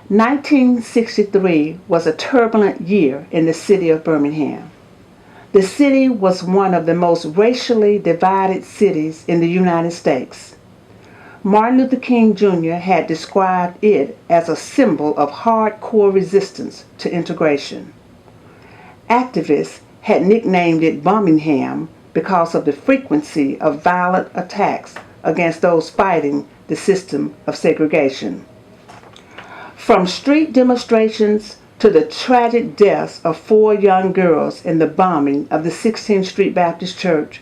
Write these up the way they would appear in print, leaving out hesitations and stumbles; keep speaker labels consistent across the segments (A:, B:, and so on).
A: 1963 was a turbulent year in the city of Birmingham. The city was one of the most racially divided cities in the United States. Martin Luther King Jr. had described it as a symbol of hardcore resistance to integration. Activists had nicknamed it Birmingham because of the frequency of violent attacks against those fighting the system of segregation. From street demonstrations to the tragic deaths of 4 young girls in the bombing of the 16th Street Baptist Church,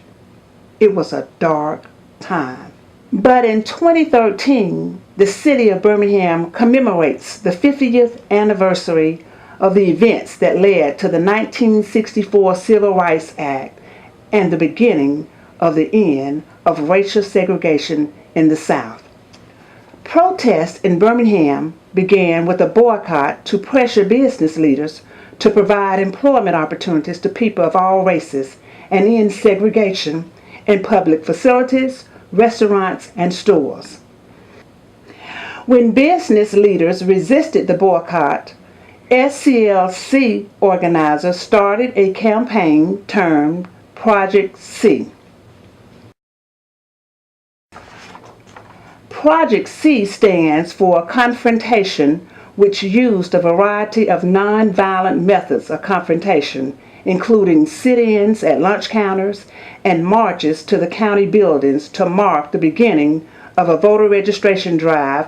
A: it was a dark time. But in 2013, the city of Birmingham commemorates the 50th anniversary of the events that led to the 1964 Civil Rights Act and the beginning of the end of racial segregation in the South. Protests in Birmingham began with a boycott to pressure business leaders to provide employment opportunities to people of all races and end segregation in public facilities, restaurants, and stores. When business leaders resisted the boycott, SCLC organizers started a campaign termed Project C. Project C stands for confrontation, which used a variety of nonviolent methods of confrontation, including sit-ins at lunch counters and marches to the county buildings to mark the beginning of a voter registration drive,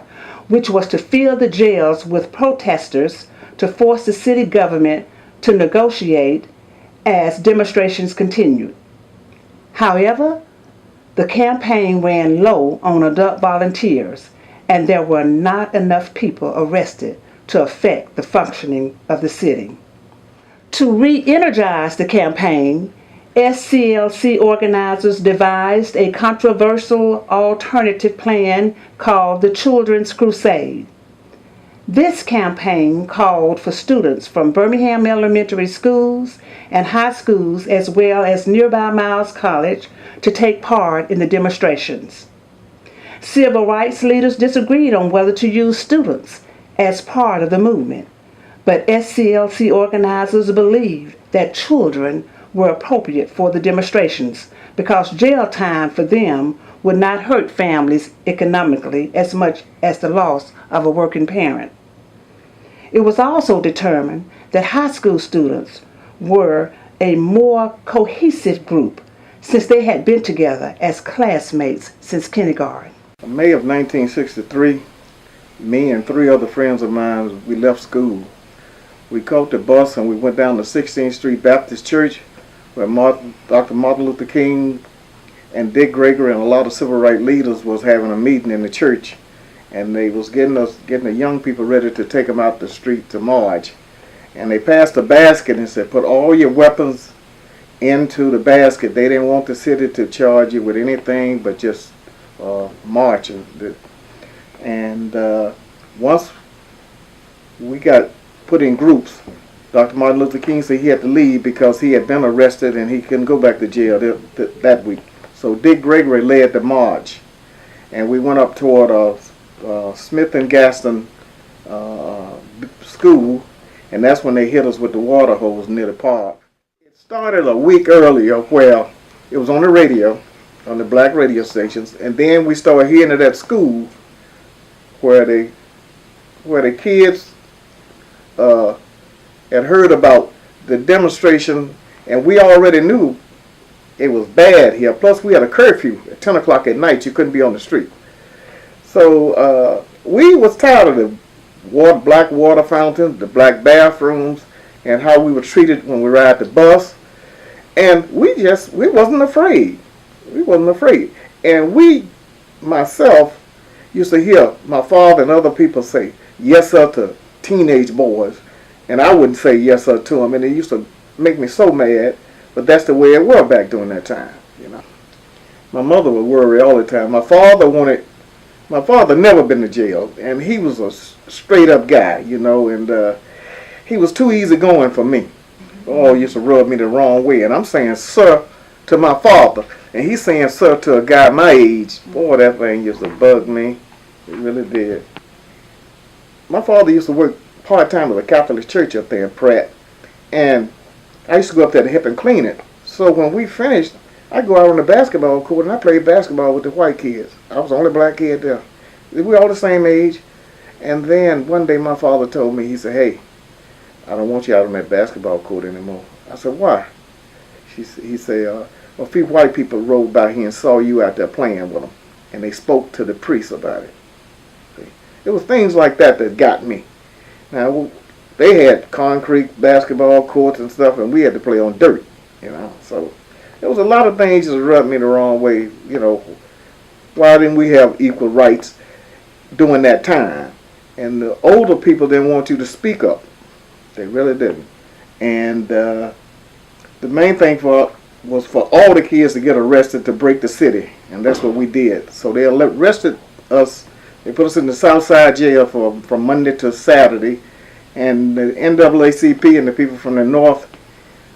A: which was to fill the jails with protesters to force the city government to negotiate as demonstrations continued. However, the campaign ran low on adult volunteers, and there were not enough people arrested to affect the functioning of the city. To re-energize the campaign, SCLC organizers devised a controversial alternative plan called the Children's Crusade. This campaign called for students from Birmingham elementary schools and high schools, as well as nearby Miles College, to take part in the demonstrations. Civil rights leaders disagreed on whether to use students as part of the movement, but SCLC organizers believed that children were appropriate for the demonstrations because jail time for them would not hurt families economically as much as the loss of a working parent. It was also determined that high school students were a more cohesive group since they had been together as classmates since kindergarten.
B: In May of 1963, me and 3 other friends of mine, we left school. We caught the bus and we went down to 16th Street Baptist Church where Dr. Martin Luther King and Dick Gregory and a lot of civil rights leaders was having a meeting in the church. And they was getting the young people ready to take them out the street to march. And they passed a basket and said, put all your weapons into the basket. They didn't want the city to charge you with anything but just march. And once we got put in groups, Dr. Martin Luther King said he had to leave because he had been arrested and he couldn't go back to jail that week. So Dick Gregory led the march. And we went up toward Smith and Gaston school, and that's when they hit us with the water hose near the park. It started a week earlier where it was on the radio, on the black radio stations, and then we started hearing it at school where the kids had heard about the demonstration, and we already knew it was bad here. Plus we had a curfew at 10 o'clock at night. You couldn't be on the street. So we was tired of the black water fountains, the black bathrooms, and how we were treated when we ride the bus. And we wasn't afraid. We wasn't afraid. And myself, used to hear my father and other people say, yes, sir, to teenage boys. And I wouldn't say yes, sir, to them. And it used to make me so mad. But that's the way it was back during that time, you know. My mother would worry all the time. My father never been to jail, and he was a straight-up guy, you know, and he was too easygoing for me. Oh, used to rub me the wrong way, and I'm saying sir to my father, and he's saying sir to a guy my age. Boy, that thing used to bug me. It really did. my father used to work part-time at a Catholic church up there in Pratt. And I used to go up there to help him clean it. So when we finished, I go out on the basketball court and I played basketball with the white kids. I was the only black kid there. We were all the same age. And then one day my father told me, he said, hey, I don't want you out on that basketball court anymore. I said, why? He said, a few white people rode by here and saw you out there playing with them. And they spoke to the priest about it. See? It was things like that that got me. Now, they had concrete basketball courts and stuff, and we had to play on dirt, you know. So there was a lot of things that rubbed me the wrong way, you know. Why didn't we have equal rights during that time? And the older people didn't want you to speak up. They really didn't. And the main thing was for all the kids to get arrested to break the city, and that's what we did. So they arrested us. They put us in the South Side jail from Monday to Saturday, and the NAACP and the people from the North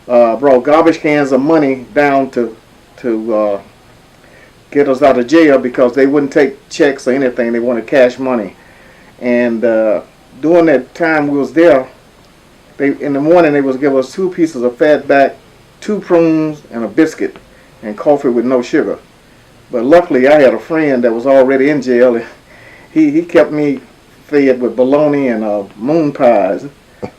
B: brought garbage cans of money down to get us out of jail because they wouldn't take checks or anything. They wanted cash money. And during that time we was there, in the morning they was give us 2 pieces of fat back, 2 prunes, and a biscuit, and coffee with no sugar. But luckily I had a friend that was already in jail. And he kept me fed with bologna and moon pies.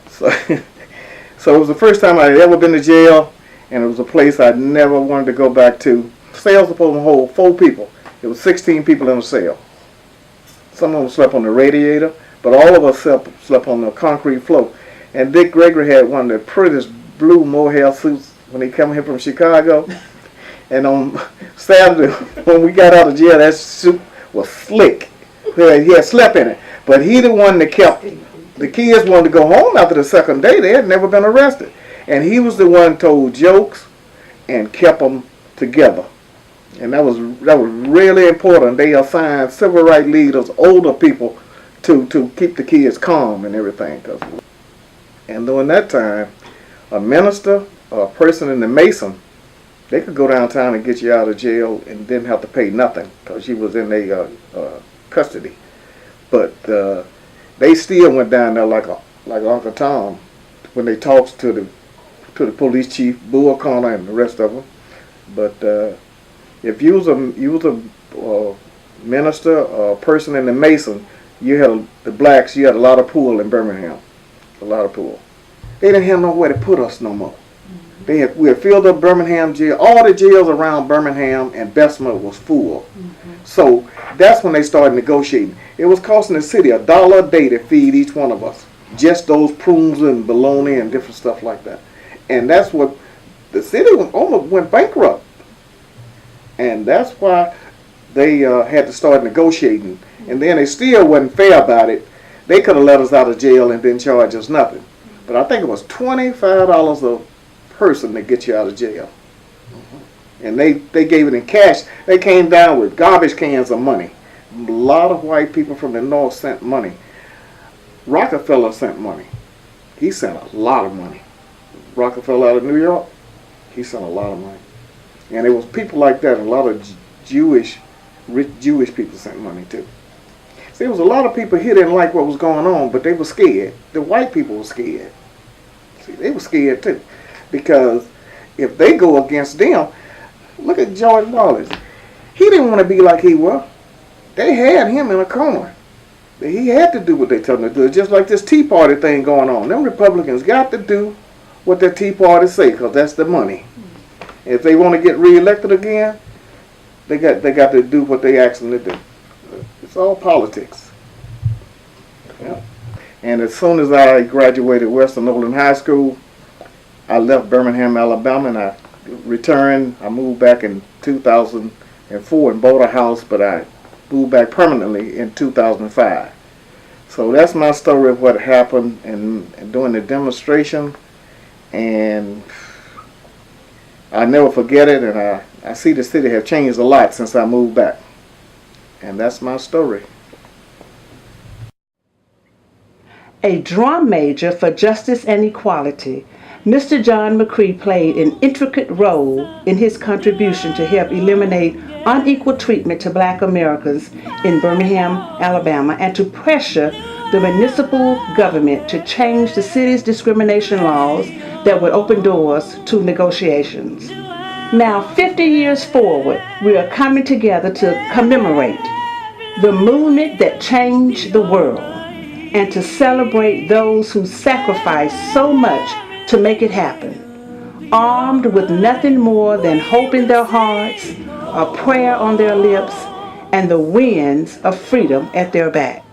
B: So it was the first time I had ever been to jail, and it was a place I never wanted to go back to. Cells supposed to hold 4 people. There was 16 people in a cell. Some of them slept on the radiator, but all of us slept on the concrete floor. And Dick Gregory had one of the prettiest blue mohair suits when he came here from Chicago. And on Saturday, when we got out of jail, that suit was slick. He had slept in it. But he the one that kept, the kids wanted to go home after the second day. They had never been arrested. And he was the one told jokes and kept them together. And that was really important. They assigned civil rights leaders, older people, to keep the kids calm and everything. And during that time, a minister or a person in the Mason, they could go downtown and get you out of jail and didn't have to pay nothing because you was in their custody. But they still went down there like Uncle Tom when they talked to the police chief, Bull Connor, and the rest of them. But if you was a minister or a person in the Mason, you had the blacks. You had a lot of pool in Birmingham, a lot of pool. They didn't have nowhere to put us no more. We had filled up Birmingham jail. All the jails around Birmingham and Bessemer was full. So that's when they started negotiating. It was costing the city $1 a day to feed each one of us. Just those prunes and bologna and different stuff like that. And that's what the city almost went bankrupt. And that's why they had to start negotiating. And then they still wasn't fair about it. They could have let us out of jail and didn't charge us nothing. But I think it was $25 a person to get you out of jail. And they gave it in cash. They came down with garbage cans of money. A lot of white people from the North sent money. Rockefeller sent money. He sent a lot of money. Rockefeller out of New York, he sent a lot of money. And it was people like that, and a lot of rich Jewish people sent money too. See, there was a lot of people here didn't like what was going on, but they were scared. The white people were scared. See, they were scared too. Because if they go against them, look at George Wallace. He didn't want to be like he was. They had him in a corner. He had to do what they told him to do. Just like this Tea Party thing going on. Them Republicans got to do what the Tea Party say, because that's the money. If they want to get reelected again, they got to do what they ask them to do. It's all politics. Yeah. And as soon as I graduated Western Nolan High School, I left Birmingham, Alabama, and I returned. I moved back in 2004 and bought a house, but I moved back permanently in 2005. So that's my story of what happened and during the demonstration. And I never forget it, and I see the city have changed a lot since I moved back. And that's my story.
A: A drum major for justice and equality, Mr. John McCree played an intricate role in his contribution to help eliminate unequal treatment to black Americans in Birmingham, Alabama, and to pressure the municipal government to change the city's discrimination laws that would open doors to negotiations. Now, 50 years forward, we are coming together to commemorate the movement that changed the world and to celebrate those who sacrificed so much to make it happen, armed with nothing more than hope in their hearts, a prayer on their lips, and the winds of freedom at their back.